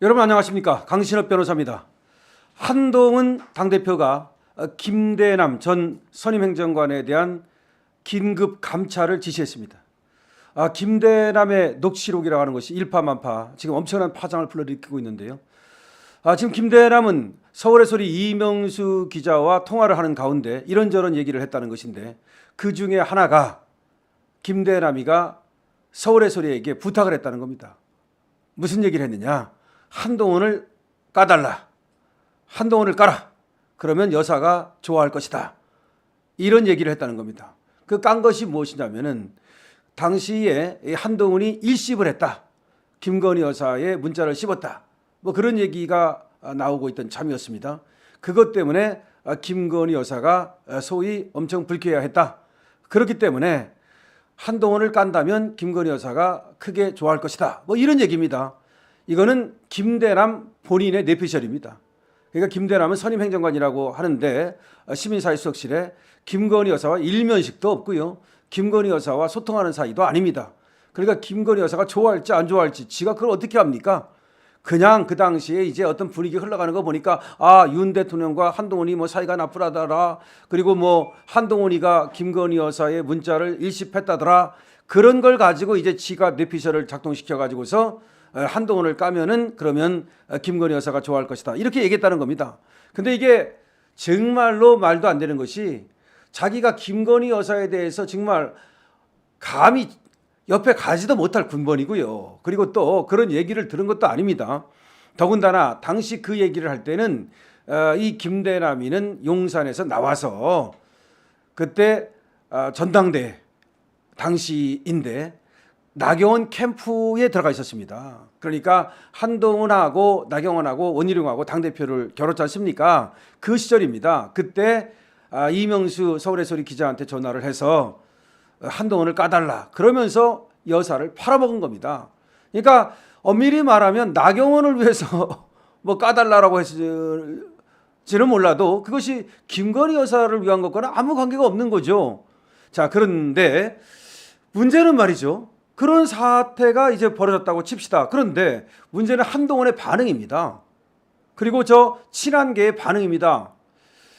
여러분 안녕하십니까? 강신업 변호사입니다. 한동훈 당대표가 김대남 전 선임행정관에 대한 긴급 감찰을 지시했습니다. 김대남의 녹취록이라고 하는 것이 일파만파 지금 엄청난 파장을 불러일으키고 있는데요. 지금 김대남은 서울의 소리 이명수 기자와 통화를 하는 가운데 이런저런 얘기를 했다는 것인데, 그 중에 하나가 김대남이가 서울의 소리에게 부탁을 했다는 겁니다. 무슨 얘기를 했느냐? 한동훈을 까달라. 한동훈을 까라. 그러면 여사가 좋아할 것이다. 이런 얘기를 했다는 겁니다. 그 깐 것이 무엇이냐면은 당시에 한동훈이 일십을 했다. 김건희 여사의 문자를 씹었다. 뭐 그런 얘기가 나오고 있던 참이었습니다. 그것 때문에 김건희 여사가 소위 엄청 불쾌해했다. 그렇기 때문에 한동훈을 깐다면 김건희 여사가 크게 좋아할 것이다. 뭐 이런 얘기입니다. 이거는 김대남 본인의 뇌피셜입니다. 그러니까 김대남은 선임행정관이라고 하는데 시민사회수석실에 김건희 여사와 일면식도 없고요. 김건희 여사와 소통하는 사이도 아닙니다. 그러니까 김건희 여사가 좋아할지 안 좋아할지 지가 그걸 어떻게 합니까? 그냥 그 당시에 이제 어떤 분위기 흘러가는 거 보니까 윤 대통령과 한동훈이 뭐 사이가 나쁘다더라. 그리고 뭐 한동훈이가 김건희 여사의 문자를 일십했다더라. 그런 걸 가지고 이제 지가 뇌피셜을 작동시켜 가지고서 한동훈을 까면은 그러면 김건희 여사가 좋아할 것이다. 이렇게 얘기했다는 겁니다. 근데 이게 정말로 말도 안 되는 것이, 자기가 김건희 여사에 대해서 정말 감히 옆에 가지도 못할 군번이고요. 그리고 또 그런 얘기를 들은 것도 아닙니다. 더군다나 당시 그 얘기를 할 때는 이 김대남이는 용산에서 나와서 그때 전당대 당시인데 나경원 캠프에 들어가 있었습니다. 그러니까 한동훈하고 나경원하고 원희룡하고 당대표를 겨뤘지 않습니까? 그 시절입니다. 그때 이명수 서울의 소리 기자한테 전화를 해서 한동훈을 까달라 그러면서 여사를 팔아먹은 겁니다. 그러니까 엄밀히 말하면 나경원을 위해서 뭐 까달라라고 했을지는 몰라도 그것이 김건희 여사를 위한 것과는 아무 관계가 없는 거죠. 자, 그런데 문제는 말이죠. 그런 사태가 이제 벌어졌다고 칩시다. 그런데 문제는 한동훈의 반응입니다. 그리고 저 친한계의 반응입니다.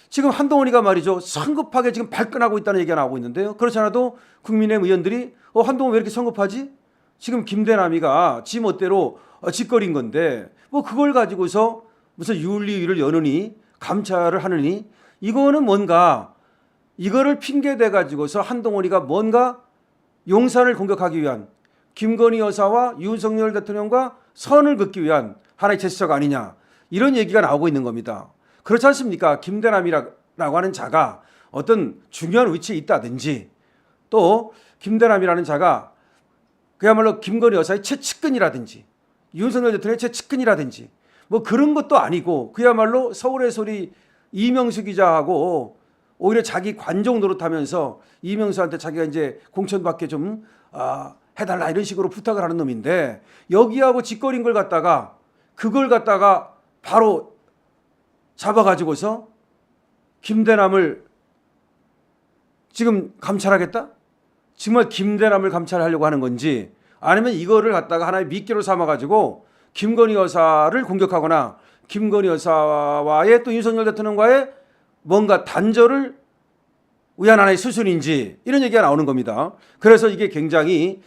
지금 한동훈이가 말이죠, 성급하게 지금 발끈하고 있다는 얘기가 나오고 있는데요. 그렇지 않아도 국민의힘 의원들이 한동훈 왜 이렇게 성급하지? 지금 김대남이가 지 멋대로 짓거린 건데 뭐 그걸 가지고서 무슨 윤리위를 여느니 감찰을 하느니, 이거는 뭔가 이거를 핑계대 가지고서 한동훈이가 뭔가 용산을 공격하기 위한, 김건희 여사와 윤석열 대통령과 선을 긋기 위한 하나의 제스처가 아니냐, 이런 얘기가 나오고 있는 겁니다. 그렇지 않습니까? 김대남이라고 하는 자가 어떤 중요한 위치에 있다든지, 또 김대남이라는 자가 그야말로 김건희 여사의 최측근이라든지 윤석열 대통령의 최측근이라든지 뭐 그런 것도 아니고, 그야말로 서울의 소리 이명수 기자하고 오히려 자기 관종 노릇하면서 이명수한테 자기가 이제 공천받게 좀 해달라 이런 식으로 부탁을 하는 놈인데, 여기하고 짓거린 걸 갖다가 그걸 갖다가 바로 잡아가지고서 김대남을 지금 감찰하겠다? 정말 김대남을 감찰하려고 하는 건지, 아니면 이거를 갖다가 하나의 미끼로 삼아가지고 김건희 여사를 공격하거나 김건희 여사와의 또 윤석열 대통령과의 뭔가 단절을 위한 하나의 수순인지, 이런 얘기가 나오는 겁니다. 그래서 이게 굉장히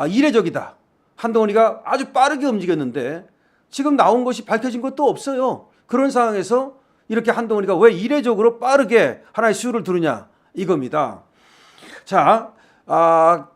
이례적이다. 한동훈이가 아주 빠르게 움직였는데 지금 나온 것이 밝혀진 것도 없어요. 그런 상황에서 이렇게 한동훈이가 왜 이례적으로 빠르게 하나의 수를 두느냐, 이겁니다. 자,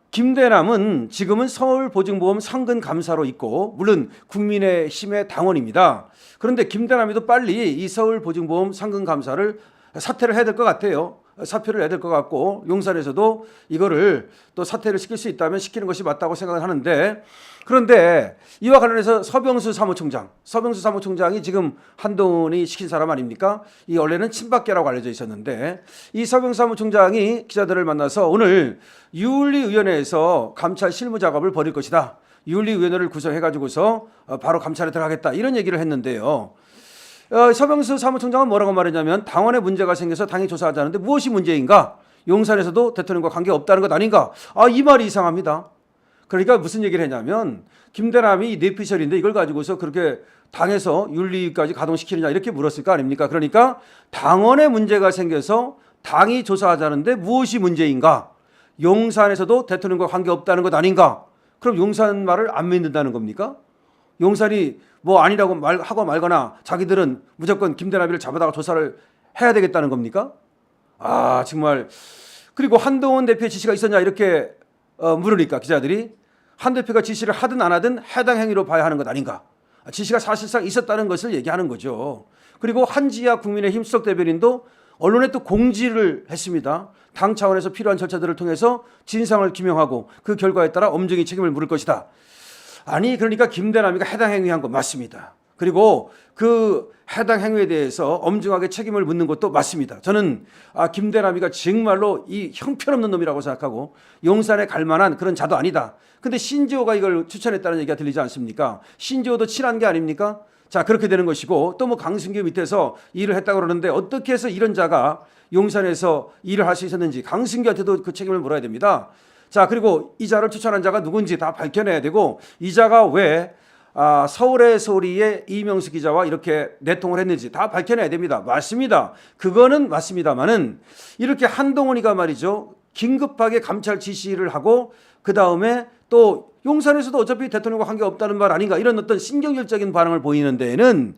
김대남은 지금은 서울보증보험 상근감사로 있고, 물론 국민의힘의 당원입니다. 그런데 김대남이도 빨리 이 서울보증보험 상근감사를 사퇴를 해야 될 것 같아요. 사표를 내야 될 것 같고, 용산에서도 이거를 또 사퇴를 시킬 수 있다면 시키는 것이 맞다고 생각을 하는데, 그런데 이와 관련해서 서병수 사무총장이 지금 한동훈이 시킨 사람 아닙니까? 이 원래는 친박계라고 알려져 있었는데, 이 서병수 사무총장이 기자들을 만나서 오늘 윤리위원회에서 감찰 실무 작업을 벌일 것이다. 윤리위원회를 구성해가지고서 바로 감찰에 들어가겠다, 이런 얘기를 했는데요. 서병수 사무총장은 뭐라고 말했냐면, 당원에 문제가 생겨서 당이 조사하자는데 무엇이 문제인가? 용산에서도 대통령과 관계없다는 것 아닌가? 이 말이 이상합니다. 그러니까 무슨 얘기를 했냐면 김대남이 뇌피셜인데 이걸 가지고서 그렇게 당에서 윤리까지 가동시키느냐 이렇게 물었을 거 아닙니까? 그러니까 당원에 문제가 생겨서 당이 조사하자는데 무엇이 문제인가? 용산에서도 대통령과 관계없다는 것 아닌가? 그럼 용산 말을 안 믿는다는 겁니까? 용산이 뭐 아니라고 하고 말거나 자기들은 무조건 김대남이를 잡아다가 조사를 해야 되겠다는 겁니까? 아 정말. 그리고 한동훈 대표의 지시가 있었냐 이렇게 물으니까 기자들이 한 대표가 지시를 하든 안 하든 해당 행위로 봐야 하는 것 아닌가. 지시가 사실상 있었다는 것을 얘기하는 거죠. 그리고 한지아 국민의힘 수석 대변인도 언론에 또 공지를 했습니다. 당 차원에서 필요한 절차들을 통해서 진상을 규명하고 그 결과에 따라 엄중히 책임을 물을 것이다. 아니 그러니까 김대남이가 해당 행위한 거 맞습니다. 그리고 그 해당 행위에 대해서 엄중하게 책임을 묻는 것도 맞습니다. 저는 김대남이가 정말로 이 형편없는 놈이라고 생각하고 용산에 갈 만한 그런 자도 아니다. 근데 신지호가 이걸 추천했다는 얘기가 들리지 않습니까? 신지호도 친한 게 아닙니까? 자 그렇게 되는 것이고 또 뭐 강승규 밑에서 일을 했다고 그러는데 어떻게 해서 이런 자가 용산에서 일을 할 수 있었는지 강승규한테도 그 책임을 물어야 됩니다. 자 그리고 이 자를 추천한 자가 누군지 다 밝혀내야 되고 이 자가 왜 서울의 소리의 이명수 기자와 이렇게 내통을 했는지 다 밝혀내야 됩니다. 맞습니다. 그거는 맞습니다만은 이렇게 한동훈이가 말이죠. 긴급하게 감찰 지시를 하고 그 다음에 또 용산에서도 어차피 대통령과 관계없다는 말 아닌가 이런 어떤 신경질적인 반응을 보이는 데에는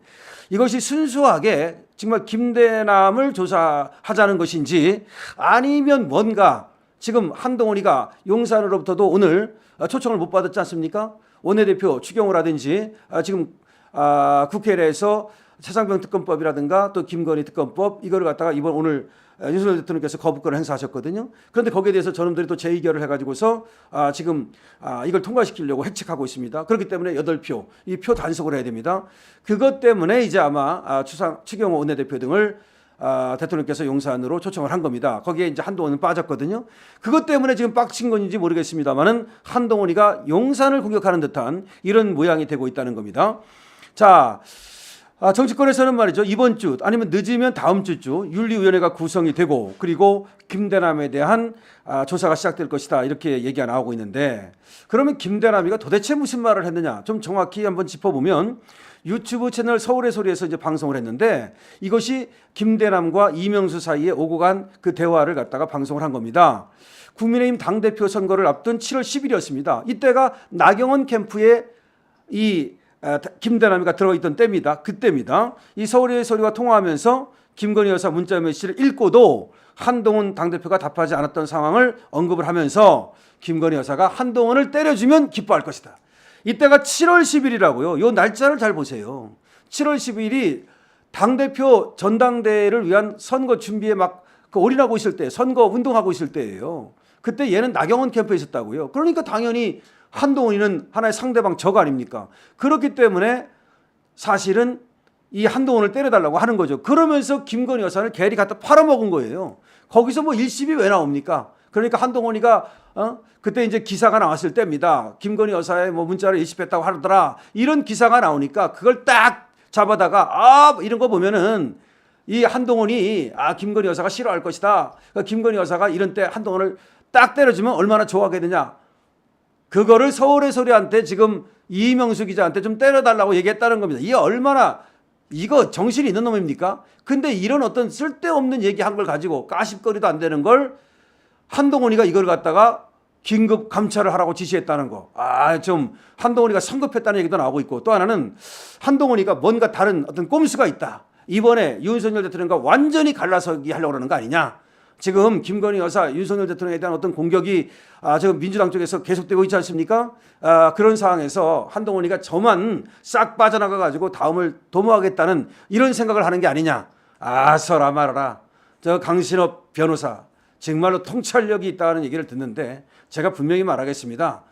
이것이 순수하게 정말 김대남을 조사하자는 것인지 아니면 뭔가 지금 한동훈이가 용산으로부터도 오늘 초청을 못 받았지 않습니까? 원내대표 추경호 라든지 지금 국회에 대해서 최상병 특검법이라든가 또 김건희 특검법 이거를 갖다가 이번 오늘 윤석열 대통령께서 거부권을 행사하셨거든요. 그런데 거기에 대해서 저놈들이 또 재의결을 해가지고서 지금 이걸 통과시키려고 획책하고 있습니다. 그렇기 때문에 8표, 이 표 단속을 해야 됩니다. 그것 때문에 이제 아마 추경호 원내대표 등을 대통령께서 용산으로 초청을 한 겁니다. 거기에 이제 한동훈은 빠졌거든요. 그것 때문에 지금 빡친 건지 모르겠습니다만은 한동훈이가 용산을 공격하는 듯한 이런 모양이 되고 있다는 겁니다. 자, 정치권에서는 말이죠. 이번 주 아니면 늦으면 다음 주쯤 윤리위원회가 구성이 되고 그리고 김대남에 대한 조사가 시작될 것이다. 이렇게 얘기가 나오고 있는데 그러면 김대남이가 도대체 무슨 말을 했느냐 좀 정확히 한번 짚어보면 유튜브 채널 서울의 소리에서 이제 방송을 했는데 이것이 김대남과 이명수 사이에 오고 간 그 대화를 갖다가 방송을 한 겁니다. 국민의힘 당대표 선거를 앞둔 7월 10일이었습니다. 이때가 나경원 캠프에 이 김대남이가 들어있던 때입니다. 그때입니다. 이 서울의 소리와 통화하면서 김건희 여사 문자 메시지를 읽고도 한동훈 당대표가 답하지 않았던 상황을 언급을 하면서 김건희 여사가 한동훈을 때려주면 기뻐할 것이다. 이때가 7월 10일이라고요. 요 날짜를 잘 보세요. 7월 10일이 당대표 전당대회를 위한 선거 준비에 막 올인하고 있을 때, 선거 운동하고 있을 때예요. 그때 얘는 나경원 캠프에 있었다고요. 그러니까 당연히 한동훈이는 하나의 상대방 적 아닙니까? 그렇기 때문에 사실은 이 한동훈을 때려달라고 하는 거죠. 그러면서 김건희 여사를 괜히 갖다 팔아먹은 거예요. 거기서 뭐 일심이 왜 나옵니까? 그러니까 한동훈이가 그때 이제 기사가 나왔을 때입니다. 김건희 여사의 뭐 문자를 일십했다고 하더라. 이런 기사가 나오니까 그걸 딱 잡아다가 이런 거 보면은 이 한동훈이 김건희 여사가 싫어할 것이다. 그러니까 김건희 여사가 이런 때 한동훈을 딱 때려주면 얼마나 좋아하겠느냐. 그거를 서울의 소리한테 지금 이명수 기자한테 좀 때려달라고 얘기했다는 겁니다. 이게 얼마나 이거 정신이 있는 놈입니까? 근데 이런 어떤 쓸데없는 얘기한 걸 가지고 까십거리도 안 되는 걸 한동훈이가 이걸 갖다가 긴급 감찰을 하라고 지시했다는 거. 좀 한동훈이가 성급했다는 얘기도 나오고 있고 또 하나는 한동훈이가 뭔가 다른 어떤 꼼수가 있다. 이번에 윤석열 대통령과 완전히 갈라서기 하려고 하는 거 아니냐. 지금 김건희 여사, 윤석열 대통령에 대한 어떤 공격이 지금 민주당 쪽에서 계속되고 있지 않습니까? 그런 상황에서 한동훈이가 저만 싹 빠져나가 가지고 다음을 도모하겠다는 이런 생각을 하는 게 아니냐. 서라 말아라. 저 강신업 변호사 정말로 통찰력이 있다는 얘기를 듣는데 제가 분명히 말하겠습니다.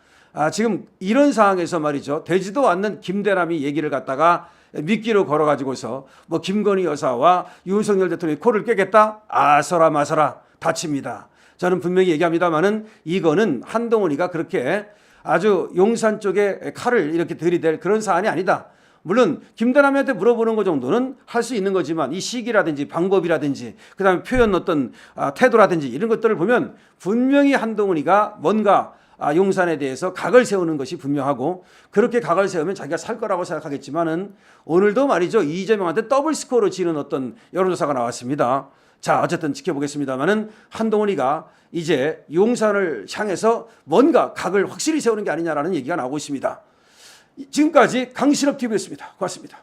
지금 이런 상황에서 말이죠. 되지도 않는 김대남이 얘기를 갖다가 미끼로 걸어가지고서 뭐 김건희 여사와 윤석열 대통령이 코를 꿰겠다? 서라 마서라 다칩니다. 저는 분명히 얘기합니다만은 이거는 한동훈이가 그렇게 아주 용산 쪽에 칼을 이렇게 들이댈 그런 사안이 아니다. 물론 김대남한테 물어보는 것 정도는 할 수 있는 거지만 이 시기라든지 방법이라든지 그다음에 표현 어떤 태도라든지 이런 것들을 보면 분명히 한동훈이가 뭔가 용산에 대해서 각을 세우는 것이 분명하고 그렇게 각을 세우면 자기가 살 거라고 생각하겠지만은 오늘도 말이죠. 이재명한테 더블 스코어로 지는 어떤 여론조사가 나왔습니다. 자, 어쨌든 지켜보겠습니다만은 한동훈이가 이제 용산을 향해서 뭔가 각을 확실히 세우는 게 아니냐라는 얘기가 나오고 있습니다. 지금까지 강신업 TV였습니다. 고맙습니다.